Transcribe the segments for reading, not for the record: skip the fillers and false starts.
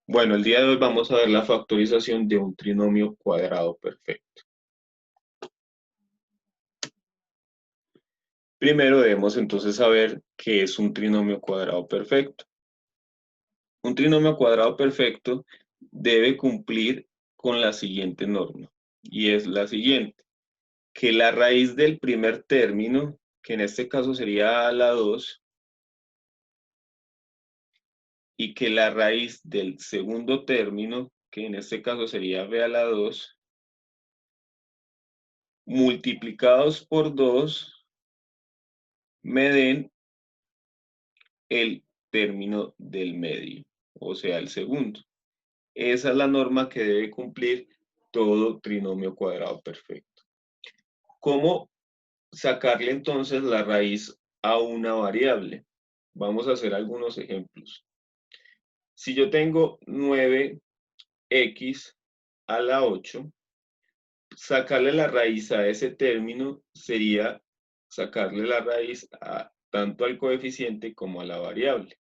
Bueno, el día de hoy vamos a ver la factorización de un trinomio cuadrado perfecto. Primero debemos entonces saber qué es un trinomio cuadrado perfecto. Un trinomio cuadrado perfecto debe cumplir con la siguiente norma, y es la siguiente, que la raíz del primer término, que en este caso sería a la 2, y que la raíz del segundo término, que en este caso sería b a la 2, multiplicados por 2, me den el término del medio, o sea, el segundo. Esa es la norma que debe cumplir todo trinomio cuadrado perfecto. ¿Cómo sacarle entonces la raíz a una variable? Vamos a hacer algunos ejemplos. Si yo tengo 9x a la 8, sacarle la raíz a ese término sería sacarle la raíz tanto al coeficiente como a la variable.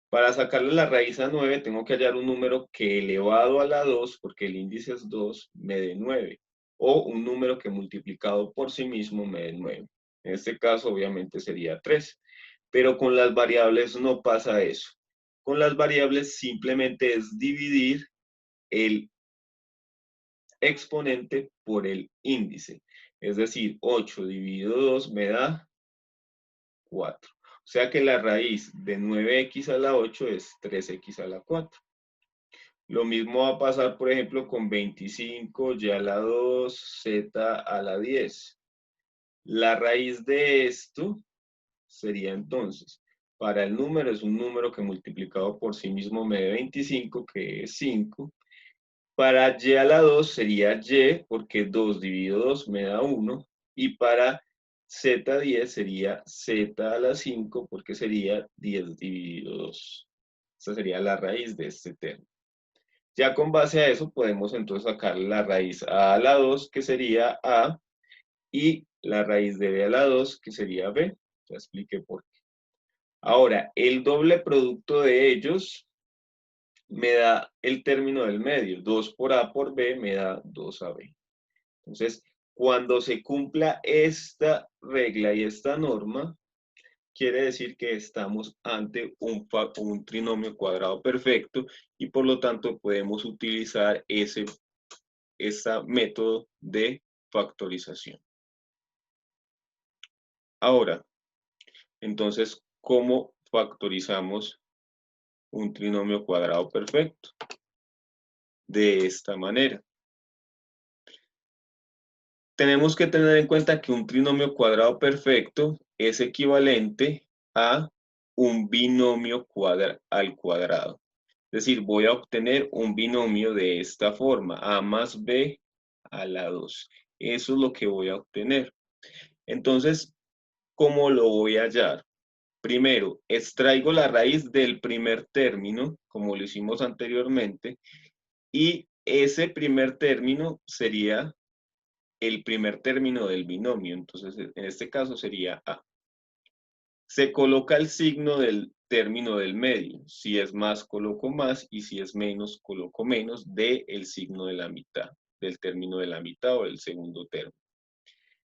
Para sacarle la raíz a 9 tengo que hallar un número que elevado a la 2, porque el índice es 2, me dé 9. O un número que multiplicado por sí mismo me dé 9. En este caso obviamente sería 3. Pero con las variables no pasa eso. Con las variables simplemente es dividir el exponente por el índice. Es decir, 8 dividido 2 me da 4. O sea que la raíz de 9x a la 8 es 3x a la 4. Lo mismo va a pasar, por ejemplo, con 25 y a la 2, z a la 10. La raíz de esto sería entonces, para el número es un número que multiplicado por sí mismo me dé 25, que es 5. Para y a la 2 sería y, porque 2 dividido 2 me da 1. Y para z10 sería z a la 5, porque sería 10 dividido 2. Esa sería la raíz de este término. Ya con base a eso podemos entonces sacar la raíz a la 2, que sería a, y la raíz de b a la 2, que sería b. Ya expliqué por qué. Ahora, el doble producto de ellos me da el término del medio. 2 por a por b me da 2ab. Entonces, cuando se cumpla esta regla y esta norma, quiere decir que estamos ante un trinomio cuadrado perfecto y por lo tanto podemos utilizar ese método de factorización. Ahora, entonces, ¿cómo factorizamos un trinomio cuadrado perfecto? De esta manera. Tenemos que tener en cuenta que un trinomio cuadrado perfecto es equivalente a un binomio al cuadrado. Es decir, voy a obtener un binomio de esta forma, a más b a la 2. Eso es lo que voy a obtener. Entonces, ¿cómo lo voy a hallar? Primero, extraigo la raíz del primer término, como lo hicimos anteriormente, y ese primer término sería el primer término del binomio. Entonces, en este caso sería A. Se coloca el signo del término del medio. Si es más, coloco más, y si es menos, coloco menos del signo de la mitad, del término de la mitad o del segundo término.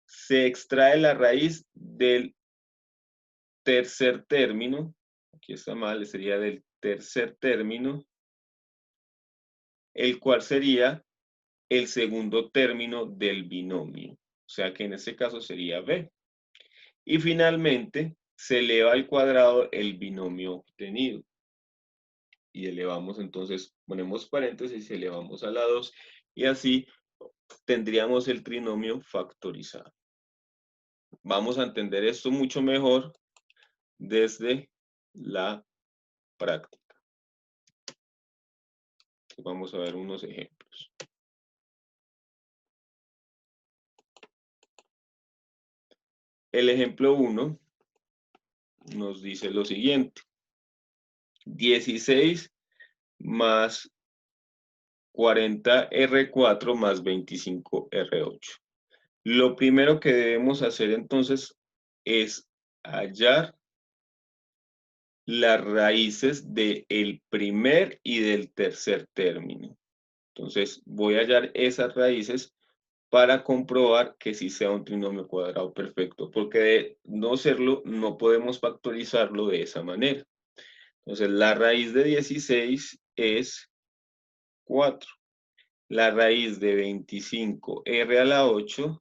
Se extrae la raíz del tercer término, aquí está mal, sería del tercer término, el cual sería el segundo término del binomio. O sea que en este caso sería B. Y finalmente se eleva al cuadrado el binomio obtenido. Y elevamos entonces, ponemos paréntesis y elevamos a la 2 y así tendríamos el trinomio factorizado. Vamos a entender esto mucho mejor desde la práctica. Vamos a ver unos ejemplos. El ejemplo 1 nos dice lo siguiente. 16 más 40R4 más 25R8. Lo primero que debemos hacer entonces es hallar las raíces del primer y del tercer término. Entonces, voy a hallar esas raíces para comprobar que sí sea un trinomio cuadrado perfecto, porque de no serlo, no podemos factorizarlo de esa manera. Entonces, la raíz de 16 es 4. La raíz de 25r a la 8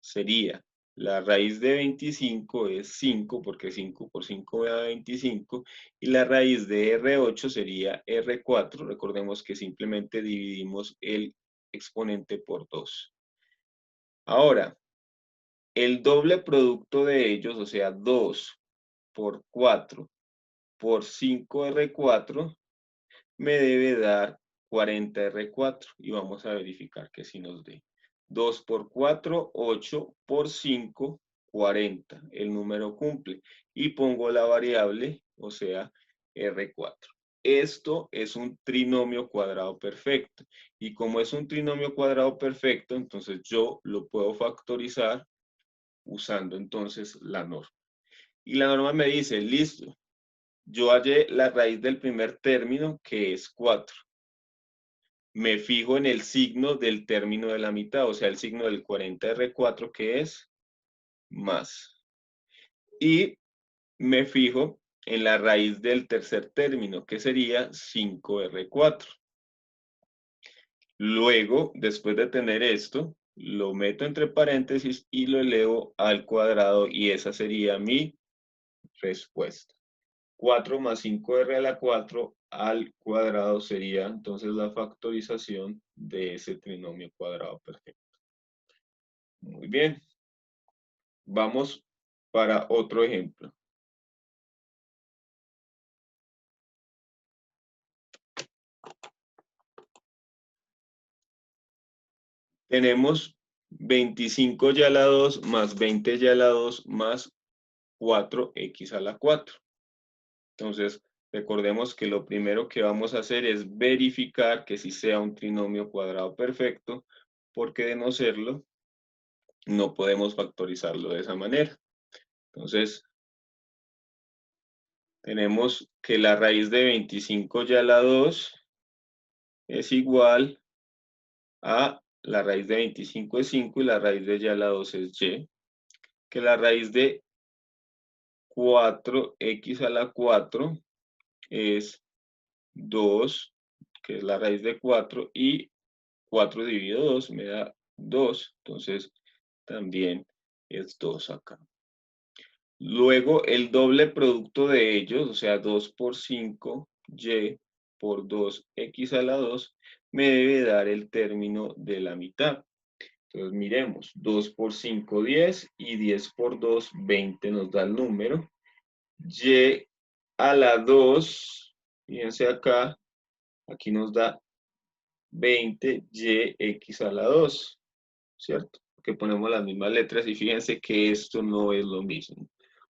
sería, la raíz de 25 es 5, porque 5 por 5 me da 25, y la raíz de R8 sería R4. Recordemos que simplemente dividimos el exponente por 2. Ahora, el doble producto de ellos, o sea, 2 por 4 por 5R4, me debe dar 40R4. Y vamos a verificar que sí nos dé. 2 por 4, 8 por 5, 40. El número cumple. Y pongo la variable, o sea, R4. Esto es un trinomio cuadrado perfecto. Y como es un trinomio cuadrado perfecto, entonces yo lo puedo factorizar usando entonces la norma. Y la norma me dice, listo, yo hallé la raíz del primer término, que es 4. Me fijo en el signo del término de la mitad, o sea, el signo del 40R4, que es más. Y me fijo en la raíz del tercer término, que sería 5R4. Luego, después de tener esto, lo meto entre paréntesis y lo elevo al cuadrado, y esa sería mi respuesta. 4 más 5R a la 4 al cuadrado sería entonces la factorización de ese trinomio cuadrado perfecto. Muy bien. Vamos para otro ejemplo. Tenemos 25 y a la 2 más 20 y a la 2 más 4x a la 4. Entonces, recordemos que lo primero que vamos a hacer es verificar que sí sea un trinomio cuadrado perfecto, porque de no serlo, no podemos factorizarlo de esa manera. Entonces, tenemos que la raíz de 25 y a la 2 es igual a la raíz de 25 es 5 y la raíz de y a la 2 es y, que la raíz de 4x a la 4 es 2, que es la raíz de 4, y 4 dividido 2 me da 2, entonces también es 2 acá. Luego el doble producto de ellos, o sea, 2 por 5, y por 2x a la 2, me debe dar el término de la mitad. Entonces miremos, 2 por 5, 10, y 10 por 2, 20 nos da el número. Y a la 2, fíjense acá, aquí nos da 20 yx a la 2, ¿cierto? Que ponemos las mismas letras y fíjense que esto no es lo mismo.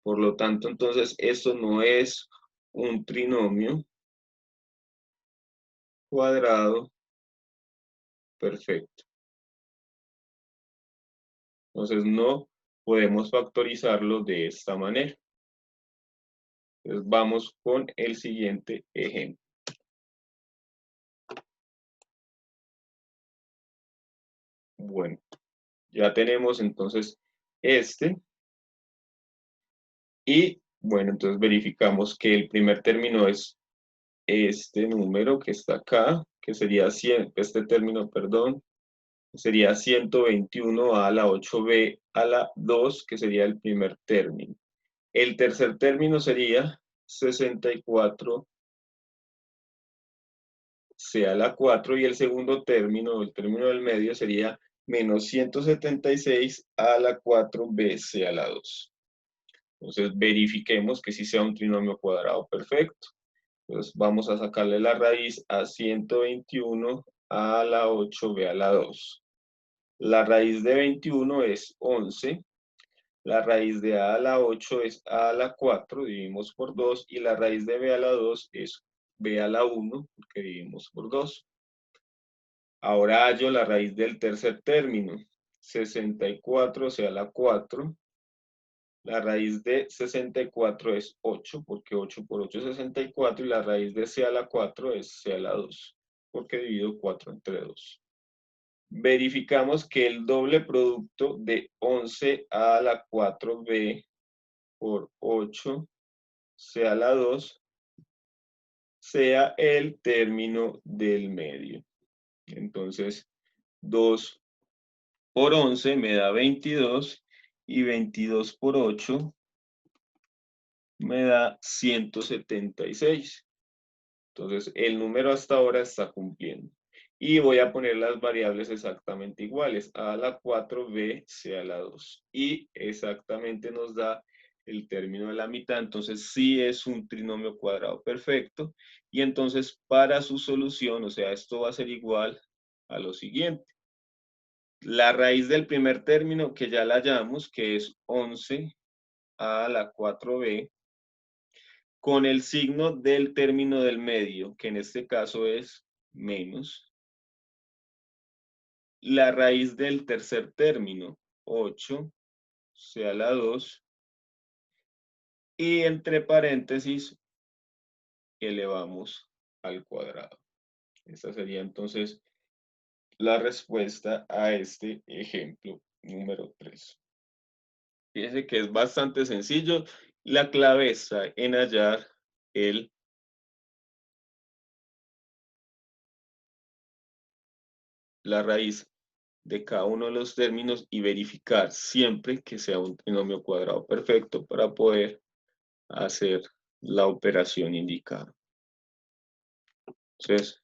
Por lo tanto, entonces, esto no es un trinomio cuadrado perfecto. Entonces, no podemos factorizarlo de esta manera. Entonces, vamos con el siguiente ejemplo. Bueno, ya tenemos entonces este. Y bueno, entonces verificamos que el primer término es este número que está acá, que sería 100, este término, perdón, sería 121 a la 8b a la 2, que sería el primer término. El tercer término sería 64 c a la 4, y el segundo término, el término del medio, sería menos 176 a la 4b c a la 2. Entonces verifiquemos que sí sea un trinomio cuadrado perfecto. Entonces vamos a sacarle la raíz a 121 a la 8b a la 2. La raíz de 21 es 11. La raíz de a la 8 es a la 4, dividimos por 2. Y la raíz de b a la 2 es b a la 1, porque dividimos por 2. Ahora hallo la raíz del tercer término. 64 c a la 4 La raíz de 64 es 8, porque 8 por 8 es 64, y la raíz de c a la 4 es c a la 2, porque divido 4 entre 2. Verificamos que el doble producto de 11 a la 4b por 8 c a la 2 sea el término del medio. Entonces, 2 por 11 me da 22, y 22 por 8 me da 176. Entonces, el número hasta ahora está cumpliendo. Y voy a poner las variables exactamente iguales, a la 4, b, c a la 2. Y exactamente nos da el término de la mitad. Entonces, sí es un trinomio cuadrado perfecto. Y entonces, para su solución, o sea, esto va a ser igual a lo siguiente. La raíz del primer término, que ya la hallamos, que es 11 a la 4b, con el signo del término del medio, que en este caso es menos, la raíz del tercer término, 8, c a la 2, y entre paréntesis elevamos al cuadrado. Esta sería entonces la respuesta a este ejemplo número 3. Fíjense que es bastante sencillo. La clave está en hallar la raíz de cada uno de los términos y verificar siempre que sea un trinomio cuadrado perfecto para poder hacer la operación indicada. Entonces,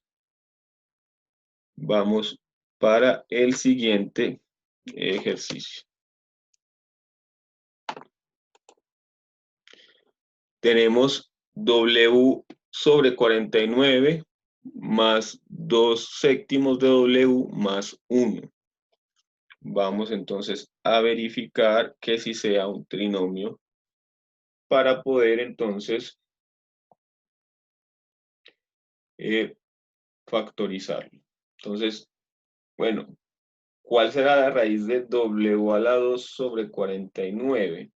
vamos para el siguiente ejercicio. Tenemos W sobre 49 más 2 séptimos de W más 1. Vamos entonces a verificar que si sea un trinomio para poder entonces factorizarlo. Entonces, bueno, ¿cuál será la raíz de W a la 2 sobre 49?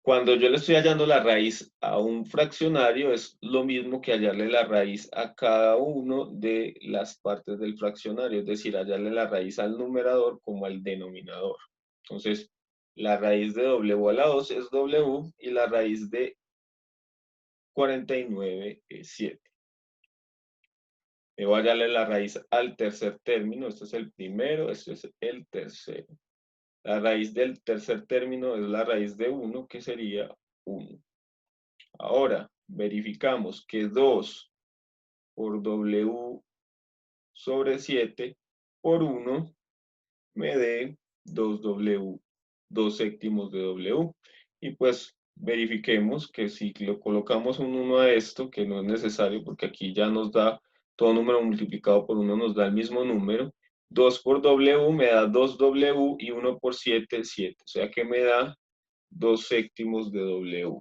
Cuando yo le estoy hallando la raíz a un fraccionario, es lo mismo que hallarle la raíz a cada uno de las partes del fraccionario, es decir, hallarle la raíz al numerador como al denominador. Entonces, la raíz de W a la 2 es W, y la raíz de 49 es 7. Voy a hallarle la raíz al tercer término. Este es el primero, este es el tercero. La raíz del tercer término es la raíz de 1, que sería 1. Ahora, verificamos que 2 por W sobre 7 por 1 me dé 2W, 2 séptimos de W. Y pues verifiquemos que si le colocamos un 1 a esto, que no es necesario porque aquí ya nos da todo número multiplicado por 1, nos da el mismo número. 2 por W me da 2W, y 1 por 7, 7. O sea que me da 2 séptimos de W.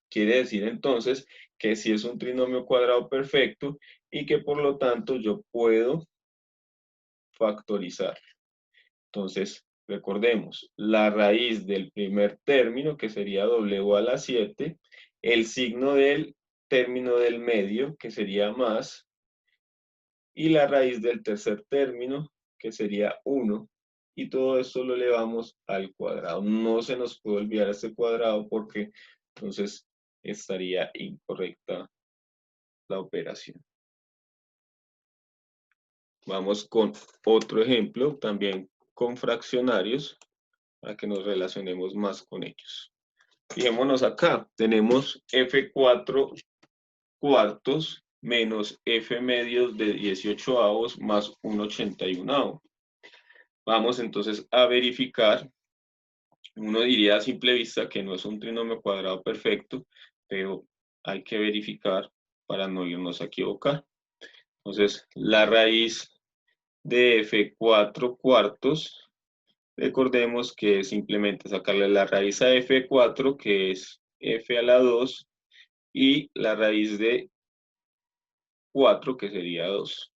Quiere decir entonces que si es un trinomio cuadrado perfecto y que por lo tanto yo puedo factorizar. Entonces, recordemos, la raíz del primer término, que sería W a la 7, el signo del término del medio, que sería más, y la raíz del tercer término, que sería 1, y todo esto lo elevamos al cuadrado. No se nos puede olvidar este cuadrado porque entonces estaría incorrecta la operación. Vamos con otro ejemplo, también con fraccionarios, para que nos relacionemos más con ellos. Fijémonos acá, tenemos F4 cuartos menos F medios de 18avos más 1/81. Vamos entonces a verificar. Uno diría a simple vista que no es un trinomio cuadrado perfecto, pero hay que verificar para no irnos a equivocar. Entonces, la raíz de F4 cuartos, recordemos que es simplemente sacarle la raíz a F4, que es F a la 2, y la raíz de 4, que sería 2.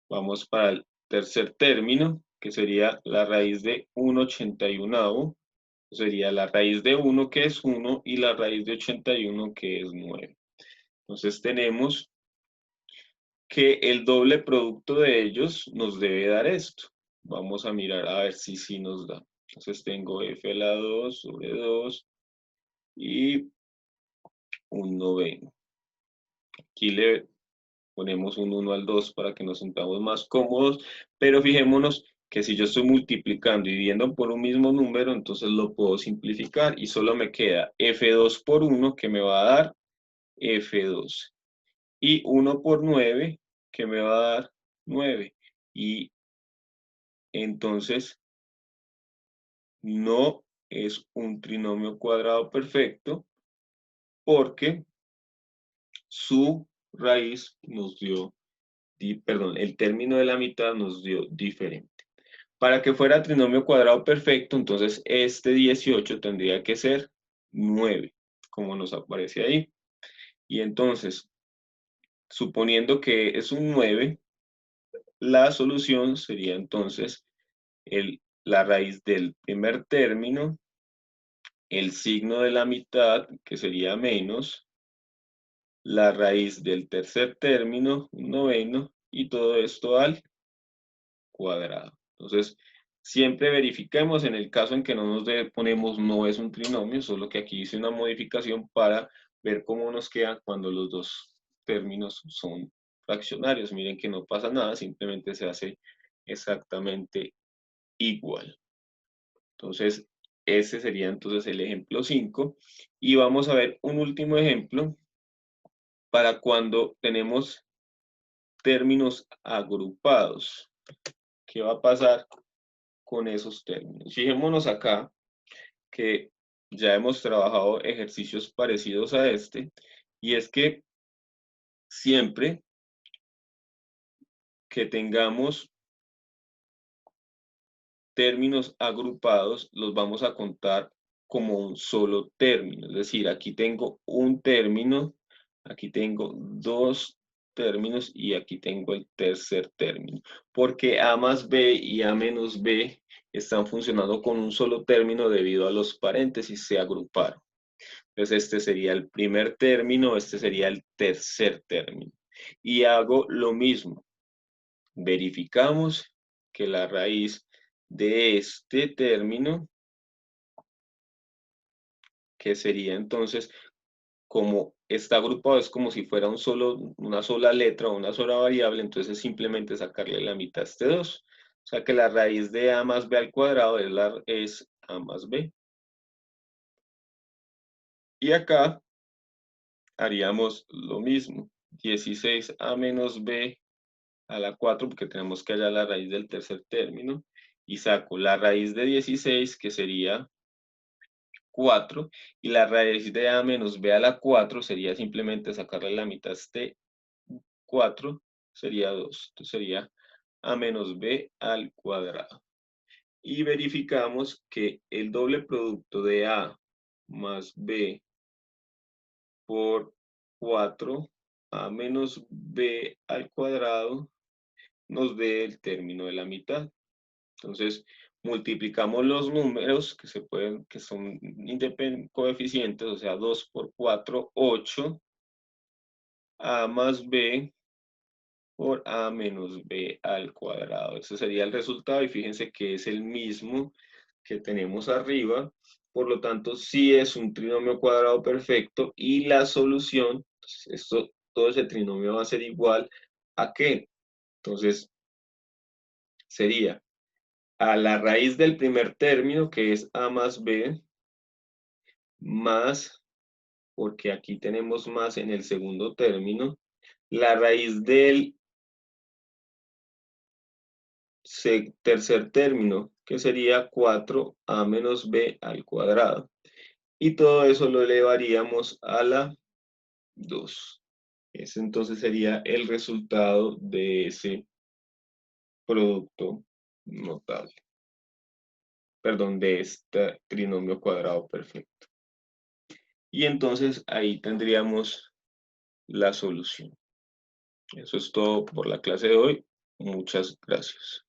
Vamos para el tercer término, que sería la raíz de 1/81. Sería la raíz de 1, que es 1, y la raíz de 81, que es 9. Entonces tenemos que el doble producto de ellos nos debe dar esto. Vamos a mirar a ver si sí nos da. Entonces tengo f a la 2 sobre 2 y un noveno. Aquí le ponemos un 1 al 2 para que nos sintamos más cómodos, pero fijémonos que si yo estoy multiplicando y dividiendo por un mismo número, entonces lo puedo simplificar y solo me queda f2 por 1 que me va a dar f2 y 1 por 9 que me va a dar 9. Y entonces no es un trinomio cuadrado perfecto porque su raíz nos dio, perdón, el término de la mitad nos dio diferente. Para que fuera trinomio cuadrado perfecto, entonces este 18 tendría que ser 9, como nos aparece ahí. Y entonces, suponiendo que es un 9, la solución sería entonces la raíz del primer término, el signo de la mitad, que sería menos, la raíz del tercer término, un noveno, y todo esto al cuadrado. Entonces, siempre verifiquemos en el caso en que no nos ponemos no es un trinomio, solo que aquí hice una modificación para ver cómo nos queda cuando los dos términos son fraccionarios. Miren que no pasa nada, simplemente se hace exactamente igual. Entonces, ese sería entonces el ejemplo 5. Y vamos a ver un último ejemplo para cuando tenemos términos agrupados. ¿Qué va a pasar con esos términos? Fijémonos acá que ya hemos trabajado ejercicios parecidos a este, y es que siempre que tengamos términos agrupados, los vamos a contar como un solo término. Es decir, aquí tengo un término, aquí tengo dos términos y aquí tengo el tercer término. Porque A más B y A menos B están funcionando con un solo término debido a los paréntesis, se agruparon. Entonces este sería el primer término, este sería el tercer término. Y hago lo mismo. Verificamos que la raíz de este término, que sería entonces, como está agrupado, es como si fuera una sola letra o una sola variable, entonces simplemente sacarle la mitad a este 2. O sea que la raíz de a más b al cuadrado es a más b. Y acá haríamos lo mismo. 16a menos b a la 4, porque tenemos que hallar la raíz del tercer término. Y saco la raíz de 16, que sería 4, y la raíz de a menos b a la 4 sería simplemente sacarle la mitad de 4, sería 2. Entonces sería a menos b al cuadrado. Y verificamos que el doble producto de a más b por 4, a menos b al cuadrado, nos dé el término de la mitad. Entonces, multiplicamos los números que son coeficientes, o sea, 2 por 4, 8, a más b por a menos b al cuadrado. Ese sería el resultado y fíjense que es el mismo que tenemos arriba. Por lo tanto, sí es un trinomio cuadrado perfecto y la solución, todo ese trinomio va a ser igual a ¿qué? Entonces, sería a la raíz del primer término, que es a más b, más, porque aquí tenemos más en el segundo término, la raíz del tercer término, que sería 4a menos b al cuadrado. Y todo eso lo elevaríamos a la 2. Ese entonces sería el resultado de ese producto notable. Perdón, de este trinomio cuadrado perfecto. Y entonces ahí tendríamos la solución. Eso es todo por la clase de hoy. Muchas gracias.